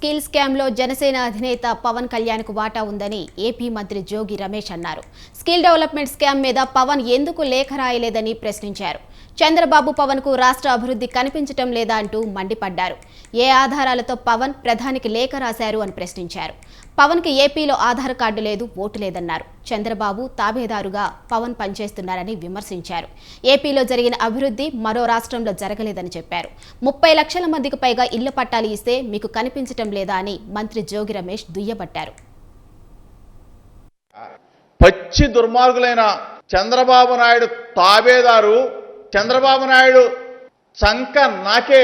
Skill scam లో జనసేన అధినేత పవన్ కళ్యాణ్ కు వాటా ఉందని ఏపీ మంత్రి జోగి రమేష్ అన్నారు. స్కిల్ డెవలప్మెంట్ స్కామ్ మీద పవన్ ఎందుకు లేఖ రాయలేదని ప్రశ్నించారు. చంద్రబాబు పవన్ కు రాష్ట్ర అభివృద్ధి కనిపించటం లేదా అంటూ మండిపడ్డారు. ఏ ఆధారాలతో పవన్ ప్రధానికి లేఖ రాశారు అని ప్రశ్నించారు. పవన్ కి ఏపీలో ఆధార్ కార్డు లేదు, ఓటు లేదన్నారు. చంద్రబాబు తాబేదారుగా పవన్ పనిచేస్తున్నారని విమర్శించారు. ఏపీలో జరిగిన అభివృద్ధి మరో రాష్ట్రంలో జరగలేదని చెప్పారు. 30 లక్షల మందికి పైగా ఇళ్ల పట్టాలు ఇస్తే మీకు కనిపించటం లేదా అని మంత్రి జోగి రమేష్ దుయ్యబట్టారు. పచ్చి దుర్మార్గులైన చంద్రబాబు నాయుడు తాబేదారు, చంద్రబాబు నాయుడు చంక నాకే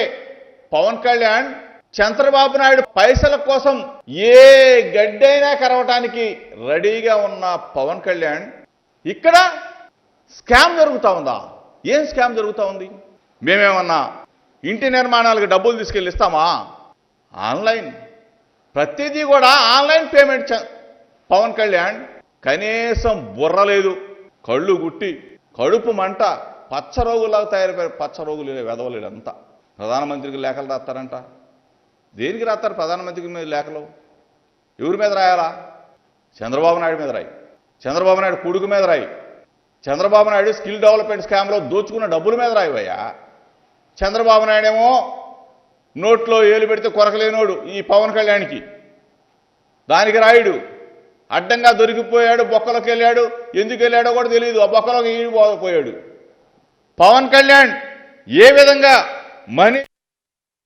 పవన్ కళ్యాణ్, చంద్రబాబు నాయుడు పైసల కోసం ఏ గడ్డైనా కరవటానికి రెడీగా ఉన్న పవన్ కళ్యాణ్ ఇక్కడ స్కామ్ జరుగుతూ ఉందా? ఏం స్కామ్ జరుగుతూ ఉంది? మేమేమన్నా ఇంటి నిర్మాణాలకు డబ్బులు తీసుకెళ్ళి ఇస్తామా? ఆన్లైన్, ప్రతిదీ కూడా ఆన్లైన్ పేమెంట్. పవన్ కళ్యాణ్ కనీసం బుర్ర లేదు, కళ్ళు గుట్టి కడుపు మంట, పచ్చరోగులాగా తయారైపోయారు. పచ్చరోగులు వెదవలేదంతా. ప్రధానమంత్రికి లేఖలు రాస్తారంట. దేనికి రాస్తారు ప్రధానమంత్రికి మీద లేఖలు? ఎవరి మీద రాయాలా? చంద్రబాబు నాయుడు మీద రాయి, చంద్రబాబు నాయుడు కొడుకు మీద రాయి, చంద్రబాబు నాయుడు స్కిల్ డెవలప్మెంట్ స్కామ్లో దోచుకున్న డబ్బుల మీద రాయివయ్యా. చంద్రబాబు నాయుడు ఏమో నోట్లో ఏలు పెడితే కొరకలేనోడు ఈ పవన్ కళ్యాణ్కి, దానికి రాయుడు. అడ్డంగా దొరికిపోయాడు, బొక్కలోకి వెళ్ళాడు. ఎందుకు వెళ్ళాడో కూడా తెలియదు, ఆ బొక్కలోకి ఈడిపోయాడు. పవన్ కళ్యాణ్ ఏ విధంగా మనీ